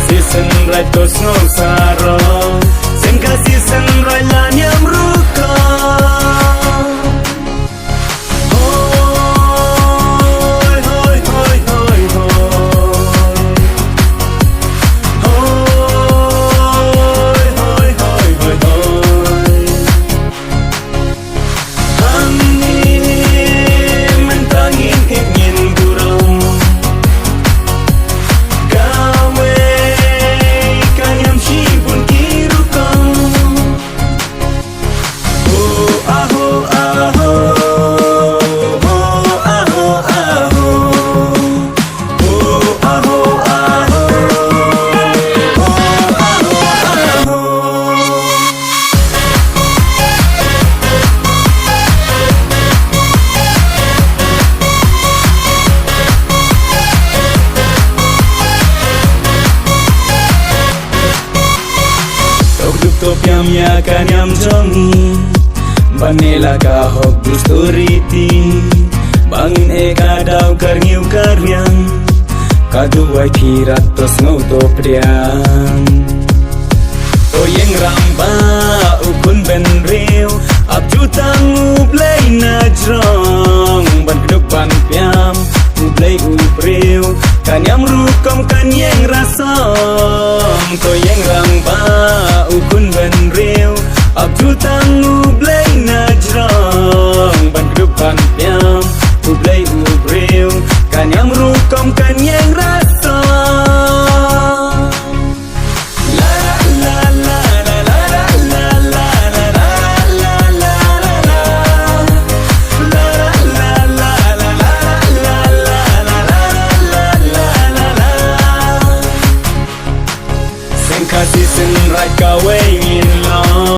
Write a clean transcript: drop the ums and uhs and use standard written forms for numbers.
season right tos no saro sengka season right la nyam ruko hoy hoy hoy hoy hoy hoy hoy hoy hoy angin mentangin ingin burung Topiam ya kanyam jongi Banela ka hok dusturiti Bangin eka daw karngiw karyang Kaduay tirat tos ngau topriang Toyeng ramba ukun benriw Abjutang ublay na jrong Ban keduk ban piam ublay ubriw Kanyam rukom kanyeng rasom Toyeng ramba ukun benriw Abjutang ublay na jrong Ban keduk ban piam ublay ubriw Kanyam rukom kanyeng rasom